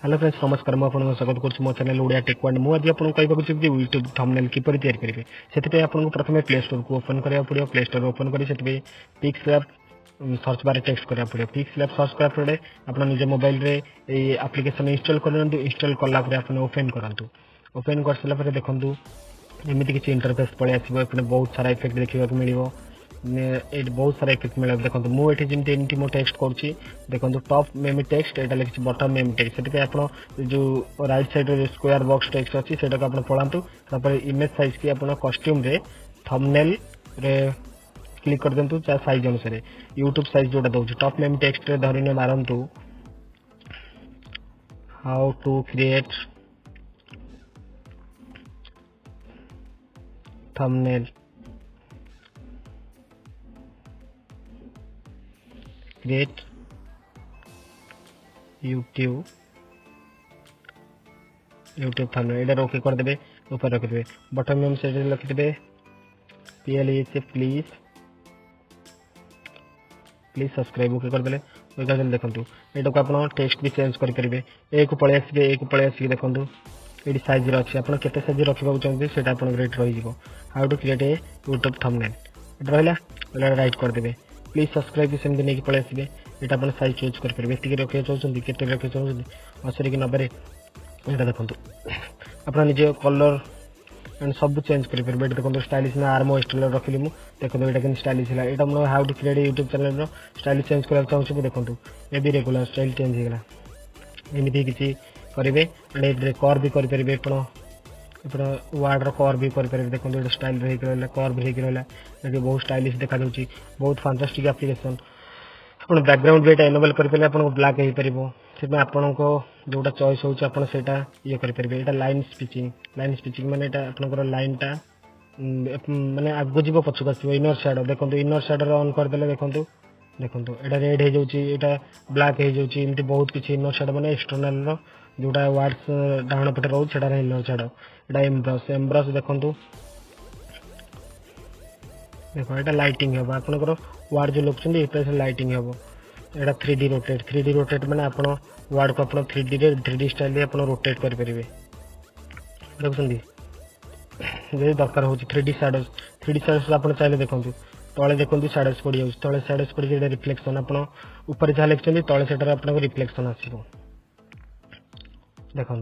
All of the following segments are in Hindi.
हेलो फ्रेंड्स नमस्कार मैं आपको स्वागत करुँ मो चैनल ओडिया टेक वन मुझे आपको कहूँ यूट्यूब थंबनेल किपर तैयारी करेंगे से आपको प्रथम प्ले स्टोर को ओपन करा पड़ो प्ले स्टोर ओपन कर पिक्सलैब सर्च बार टेक्स्ट करा पड़ो पिक्सलैब सर्च करा पड़े आप निज मोबाइल रे एप्लिकेशन इंस्टॉल कर इंस्टॉल कलापर आप ओपन करूँ ओपन कर सारापर देखूँ एमती किसी इंटरफेस पलि आसो बहुत सारा इफेक्ट देखा मिले ये बहुत सारा इफेक्ट मिले देखो मुझे जमी मो टेक्स्ट करुँची देखो टॉप मेमी टेक्स्ट यहाँ लिखी बटम मेमी टेक्स्ट से आप जो राइट साइड रे स्क्वायर बॉक्स टेक्स्ट अच्छी से पढ़ातु इमेज साइज की आप कॉस्ट्यूम रे थंबनेल रे क्लिक कर दिंतु साइज अनुसार यूट्यूब साइज जोटा दौर टॉप मेमी टेक्स्ट रे धरने मारतु how to create thumbnail create YouTube thumbnail इधर ओके कर देबे ऊपर रख देबे बटन में से लिख देबे प्लीज सब्सक्राइब ओके कर देले देखंतु एटा को आपण टेक्स्ट भी चेंज कर परिबे एक पळे आसी देखंतु एडी साइज रे अछि आपण केते साइज रखिबा चाहते सेटा आपण रेट रहि जिवो how to create a YouTube thumbnail एटा रहला राइट कर देबे प्लीज सब्सक्राइब सेमती नहीं पलि आसबे यहाँ आप साइज चेंज करेंगे एति रखा चाहते के रखा चाहते 80 कि 90 यहाँ देखो आप निज कलर एंड सब चेंज करेंगे देखो स्टाइलिश ना आर्म स्टाइल रखिली मुझे देखो यहाँ कि स्टाइलिश है यहाँ मैं how to create YouTube channel style change करा चाहूँगी देखो ये भी रेगुलर स्टाइल चेंज होगा एमती किसी करेंगे एंड कर भी करेंगे वार्ड कर भी करेंगे देखो ये स्टाइल रहा कर भी रहा बहुत स्टाइलिश देखा बहुत फैंटास्टिक एप्लिकेशन आप बैकग्राउंड भी एनेबल करेंगे आप ब्लैक हो पार से आपण जोटा चॉइस होटा ये करेंगे यहाँ लाइन स्पिचिंग माने आपंकर लाइन टा माने आगो जीव पछक आसो इनर शैडो देखो इनर शैडो ऑन करदे देखो यहाँ रेड हो जाए ब्लैक हो जाए बहुत किसी इनर शैडो माने एक्सटर्नल जोटा वार्ड्स डाण पटे रोचे इनर शैडो यहाँ एम्ब्रश देखो देखो यहाँ लाइटिंग हम आपंकर वार्ड जो लिखुं लाइटिंग हम यहाँ 3D रोटेट मैंने आप वार्ड को आप 3D स्टाइल आप रोटेट करेंगे देखुं जब दरकार हो 3D शैडोज आप चाहिए देखो तले देखो शैडोज पड़ जाए तले शैडोज पड़ जाए रिफ्लेक्शन आप ऊपर जहाँ लिखते तले से रिफ्लेक्शन आसो देखो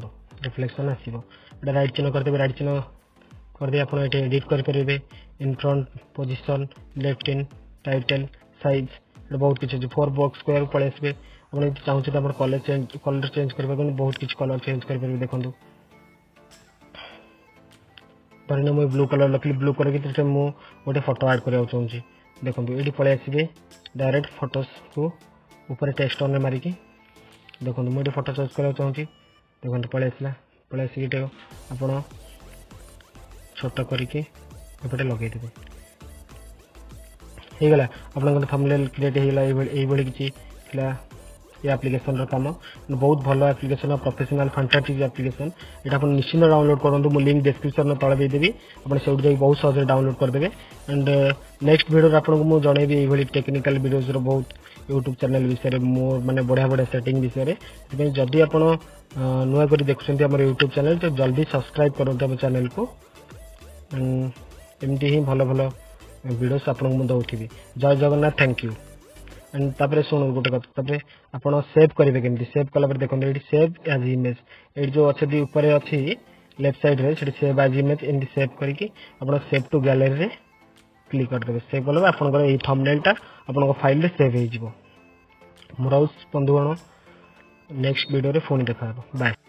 रिफ्लेक्शन आसो राइट चिन्ह करदे राइट चिन्ह करदे आप एडिट करेंगे in front position left in title size बहुत किसी 4 बॉक्स स्क्वायर पलि आसबे आप चाहते तो कलर चेंज कर बहुत किसी कलर चेंज करेंगे देखो धरने मुझे ब्लू कलर रखी ब्लू कलर मुझे गोटे फोटो ऐड करने चाहूँगी देखो ये पलि आसबे डायरेक्ट फोटोज को ऊपर टेक्स्ट ऑन मारिकी देखो मुझे फोटो चॉइस करने चाहूँगी देखो पलि आसिक आप छोट करके लगे होगला आप थंबनेल क्रिएट होगा ये किसी ये एप्लिकेशन काम बहुत भल एप्लिकेशन प्रोफेशनल फैंटास्टिक एप्लिकेशन यहाँ आप निश्चित डाउनलोड करूँ मुझे लिंक डिस्क्रिप्शन में तले देदेवी आप से बहुत सहज डाउनलोड करदे एंड नेक्स्ट वीडियो आपको मुझे जनइबी ये टेक्निकल वीडियोज बहुत यूट्यूब चैनल विषय मोर माने बढ़िया सेटिंग विषय जदि आप नुआ कर देखुं आम यूट्यूब चैनल तो जल्दी सब्सक्राइब करूँ आम चैनल को एमती ही भल भल वीडियोस आपको मुझे दौथी जय जगन्नाथ थैंक यू एंड तापर शुणु गोटे कथा आप सेव करेंगे केमती सेव कला देखो ये सेव एज इमेज ये जो अच्छे ऊपर अच्छी लेफ्ट साइड रे सेव एज इमेज एमती सेव करके आप सेव टू गैलरी रे क्लिक करदे सेव कले आपंकर ये थंबनेलटा आप फाइल रे सेव हो मोर बंधुगण नेक्स्ट वीडियो रे पुणी देखा बाय।